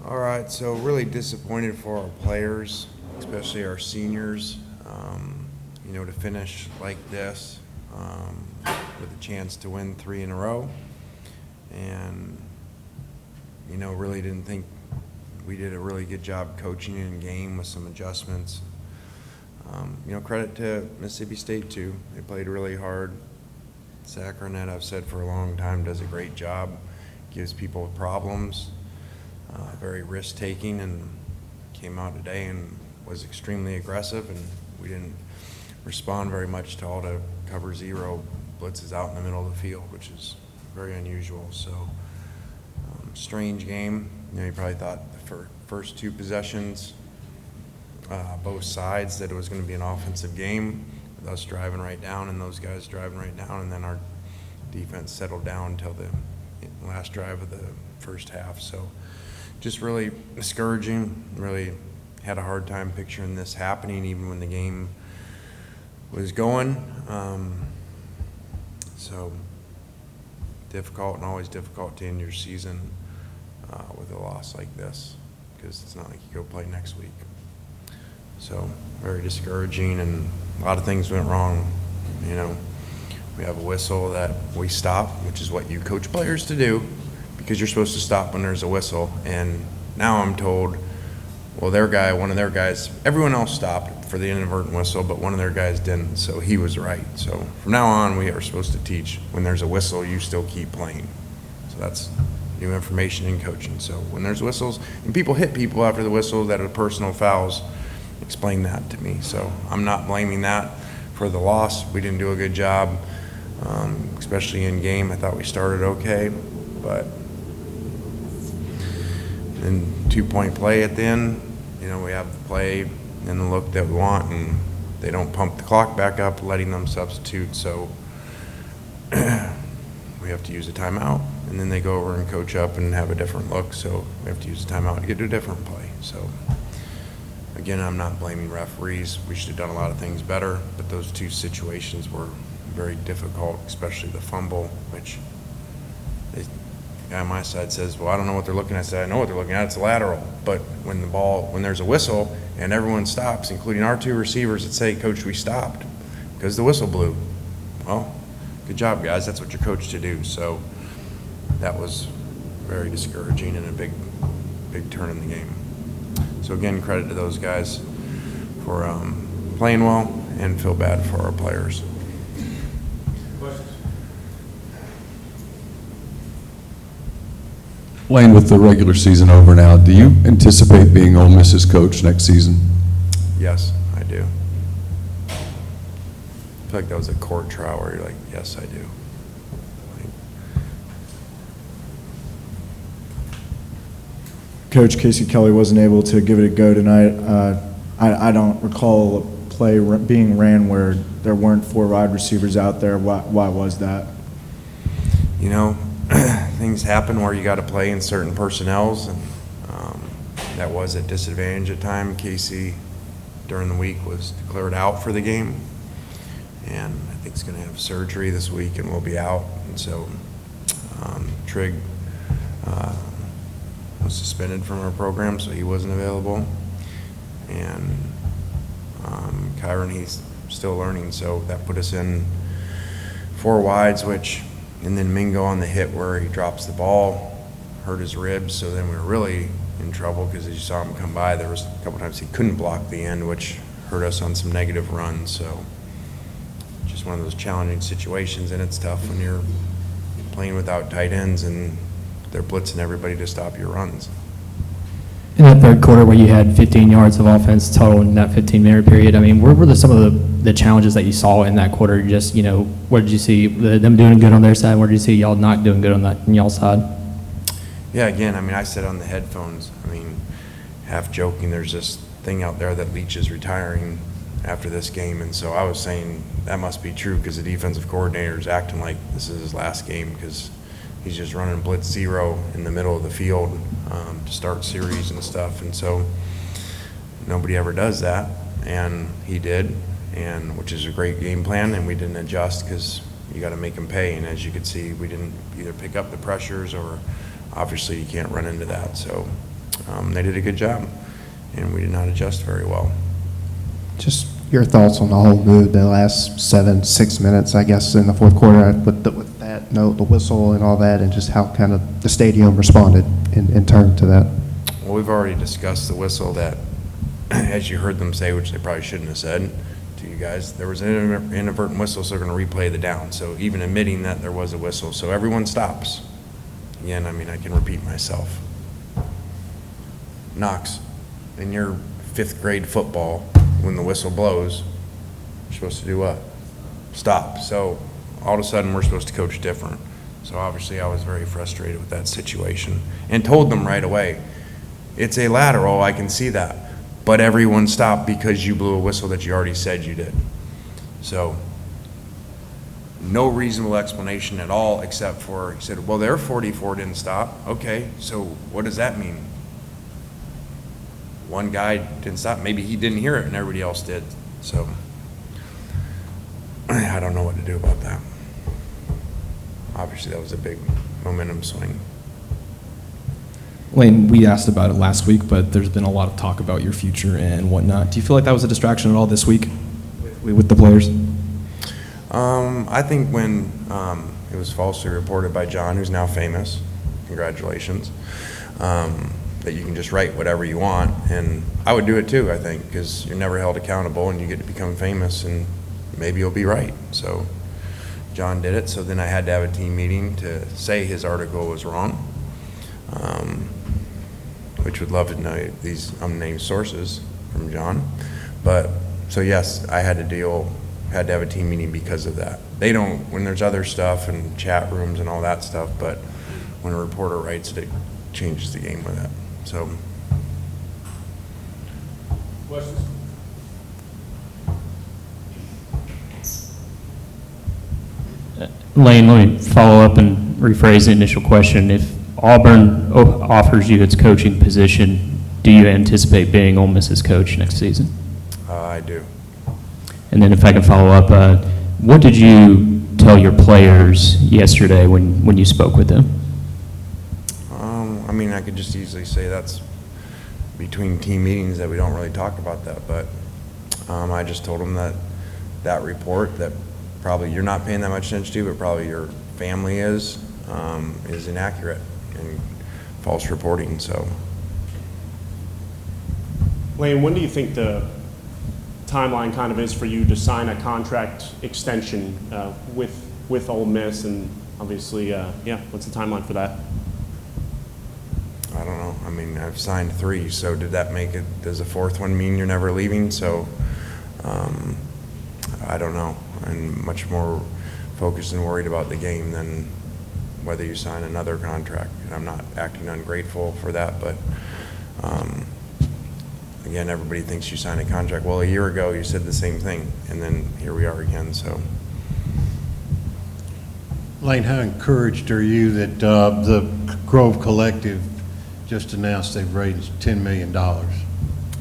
All right, so really disappointed for our players, especially our seniors, to finish like this with a chance to win 3 in a row. And, really didn't think we did a really good job coaching in game with some adjustments. Credit to Mississippi State, too. They played really hard. Sacranet, I've said for a long time, does a great job, gives people problems. Very risk-taking, and came out today and was extremely aggressive, and we didn't respond very much to all the cover zero blitzes out in the middle of the field, which is very unusual. So strange game. You probably thought the first 2 possessions, both sides, that it was going to be an offensive game with us driving right down and those guys driving right down, and then our defense settled down until the last drive of the first half. So just really discouraging. Really had a hard time picturing this happening even when the game was going. So difficult, and always difficult to end your season with a loss like this, because it's not like you go play next week. So very discouraging, and a lot of things went wrong. We have a whistle that we stop, which is what you coach players to do, because you're supposed to stop when there's a whistle. And now I'm told, well, one of their guys, everyone else stopped for the inadvertent whistle, but one of their guys didn't, so he was right. So from now on, we are supposed to teach, when there's a whistle, you still keep playing. So that's new information in coaching. So when there's whistles, and people hit people after the whistle that are personal fouls, explain that to me. So I'm not blaming that for the loss. We didn't do a good job, especially in game. I thought we started okay, but then 2-point play at the end, we have the play and the look that we want, and they don't pump the clock back up, letting them substitute. So we have to use a timeout, and then they go over and coach up and have a different look. So we have to use a timeout to get to a different play. So again, I'm not blaming referees. We should have done a lot of things better, but those 2 situations were very difficult, especially the fumble, which the guy on my side says, well, I don't know what they're looking at. I said, I know what they're looking at. It's a lateral. But when there's a whistle and everyone stops, including our 2 receivers that say, Coach, we stopped because the whistle blew. Well, good job, guys. That's what you're coached to do. So that was very discouraging and a big turn in the game. So again, credit to those guys for playing well, and feel bad for our players. Lane, with the regular season over now, do you anticipate being Ole Miss's coach next season? Yes, I do. I feel like that was a court trial where you're like, yes, I do. Coach Casey Kelly wasn't able to give it a go tonight. I don't recall a play being ran where there weren't 4 wide receivers out there. Why was that? Things happen where you got to play in certain personnels, and that was a disadvantage at time. Casey, during the week, was declared out for the game, and I think he's going to have surgery this week and will be out. And so Trigg was suspended from our program, so he wasn't available. And Kyron, he's still learning, so that put us in 4 wides, and then Mingo on the hit where he drops the ball, hurt his ribs. So then we were really in trouble, because as you saw him come by, there was a couple times he couldn't block the end, which hurt us on some negative runs. So just one of those challenging situations, and it's tough when you're playing without tight ends and they're blitzing everybody to stop your runs. In that third quarter where you had 15 yards of offense total in that 15-minute period, where were some of the challenges that you saw in that quarter? Just, where did you see them doing good on their side? Where did you see y'all not doing good on y'all's side? Yeah, again, I said on the headphones, half joking, there's this thing out there that Leach is retiring after this game, and so I was saying that must be true, because the defensive coordinator is acting like this is his last game, because he's just running blitz 0 in the middle of the field to start series and stuff. And so nobody ever does that, and he did, and which is a great game plan, and we didn't adjust because you got to make them pay. And as you could see, we didn't either pick up the pressures, or obviously you can't run into that. So They did a good job, and we did not adjust very well. Just your thoughts on the whole mood, the last 6 minutes, I guess, in the fourth quarter with that note, the whistle and all that, and just how kind of the stadium responded in turn to that. Well, we've already discussed the whistle that, as you heard them say, which they probably shouldn't have said to you guys, there was an inadvertent whistle, so they're going to replay the down. So even admitting that there was a whistle, so everyone stops. Again, I mean, I can repeat myself. Knox, in your 5th grade football, when the whistle blows, you're supposed to do what? Stop. So all of a sudden, we're supposed to coach different. So obviously, I was very frustrated with that situation and told them right away, it's a lateral, I can see that. But everyone stopped because you blew a whistle that you already said you did. So no reasonable explanation at all, except for, he said, well, their 44 didn't stop. Okay, so what does that mean? One guy didn't stop. Maybe he didn't hear it and everybody else did. So I don't know what to do about that. Obviously, that was a big momentum swing. Lane, we asked about it last week, but there's been a lot of talk about your future and whatnot. Do you feel like that was a distraction at all this week with the players? I think when it was falsely reported by John, who's now famous, congratulations, that you can just write whatever you want, and I would do it too, I think, because you're never held accountable and you get to become famous and maybe you'll be right. So John did it, so then I had to have a team meeting to say his article was wrong, which would love to know these unnamed sources from John. But so yes, I had to have a team meeting because of that. They don't, when there's other stuff and chat rooms and all that stuff, but when a reporter writes it, it changes the game with it. So. Questions? Lane, let me follow up and rephrase the initial question. If Auburn offers you its coaching position, do you anticipate being Ole Miss's coach next season? I do. And then if I can follow up, what did you tell your players yesterday when you spoke with them? I mean, I could just easily say that's between team meetings that we don't really talk about that, but I just told them that report that probably you're not paying that much attention to, but probably your family is inaccurate and false reporting. So, Lane, when do you think the timeline kind of is for you to sign a contract extension with Ole Miss? And obviously, what's the timeline for that? I don't know. I mean, I've signed 3, so did that make it, does the 4th one mean you're never leaving? So, I don't know. I'm much more focused and worried about the game than whether you sign another contract. And I'm not acting ungrateful for that, but again, everybody thinks you sign a contract. Well, a year ago you said the same thing, and then here we are again. So, Lane, how encouraged are you that the Grove Collective just announced they've raised $10 million?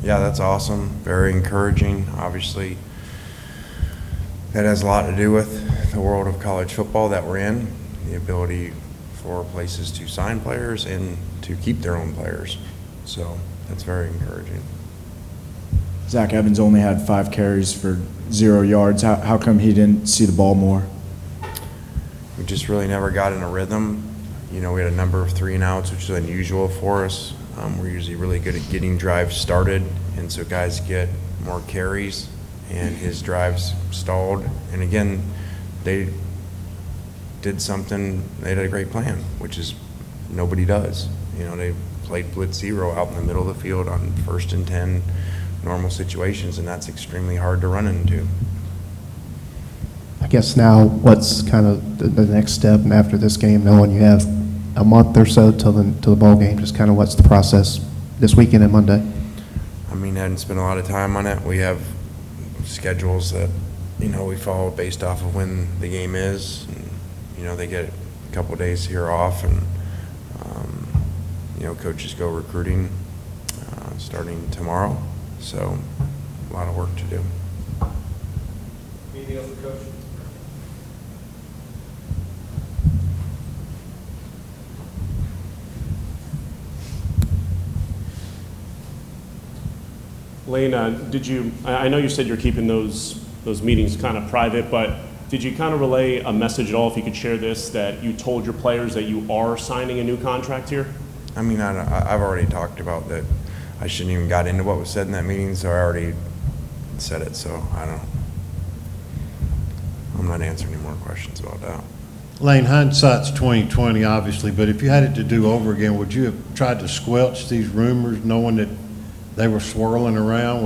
yeah, that's awesome. Very encouraging. Obviously, that has a lot to do with the world of college football that we're in, the ability for places to sign players and to keep their own players. So that's very encouraging. Zach Evans only had 5 carries for 0 yards. How come he didn't see the ball more? We just really never got in a rhythm. You know, we had a number of 3 and outs, which is unusual for us. We're usually really good at getting drives started, and so guys get more carries, and his drives stalled. And again, they did something, they had a great plan, which is nobody does. You know, they played blitz 0 out in the middle of the field on 1st and 10 normal situations, and that's extremely hard to run into. I guess now, what's kind of the next step, and after this game, knowing you have a month or so till the ball game, just kind of what's the process this weekend and Monday? I mean, I hadn't spent a lot of time on it. We have schedules that, you know, we follow based off of when the game is. And, you know, they get a couple of days here off, and, you know, coaches go recruiting starting tomorrow. So, a lot of work to do. Anything else for Coach? Lane, I know you said you're keeping those meetings kind of private, but did you kind of relay a message at all, if you could share this, that you told your players that you are signing a new contract here? I mean, I've already talked about that. I shouldn't even got into what was said in that meeting, so I already said it, so I'm not answering any more questions about that. Lane, hindsight's 20/20, obviously, but if you had it to do over again, would you have tried to squelch these rumors knowing that they were swirling around,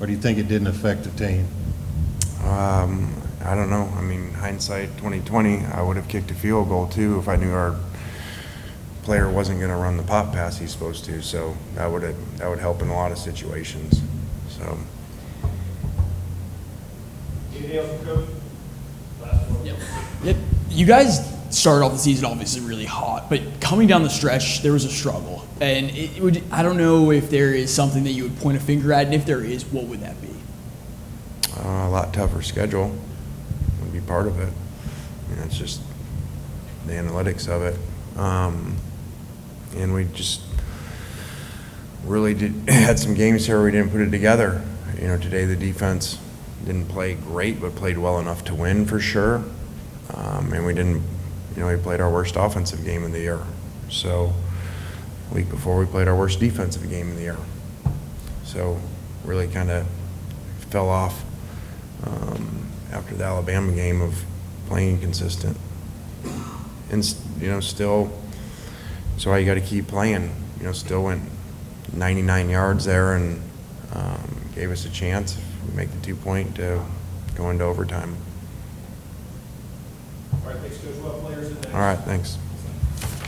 or do you think it didn't affect the team? I don't know. I mean, hindsight 20/20, I would have kicked a field goal too if I knew our player wasn't going to run the pop pass he's supposed to. So that would help in a lot of situations. So. Anything else, Coach? Last one. Yep. You guys started off the season obviously really hot, but coming down the stretch, there was a struggle. And I don't know if there is something that you would point a finger at, and if there is, what would that be? A lot tougher schedule would be part of it. I mean, that's just the analytics of it. And we just really had some games here where we didn't put it together. You know, today the defense didn't play great, but played well enough to win for sure. And we didn't, we played our worst offensive game of the year. So the week before we played our worst defensive game of the year. So really kind of fell off after the Alabama game of playing consistent. And, still, so why you got to keep playing. Still went 99 yards there and gave us a chance if we make the 2-point to go into overtime. All right, thanks, Coach. Well, players in there. All right, thanks.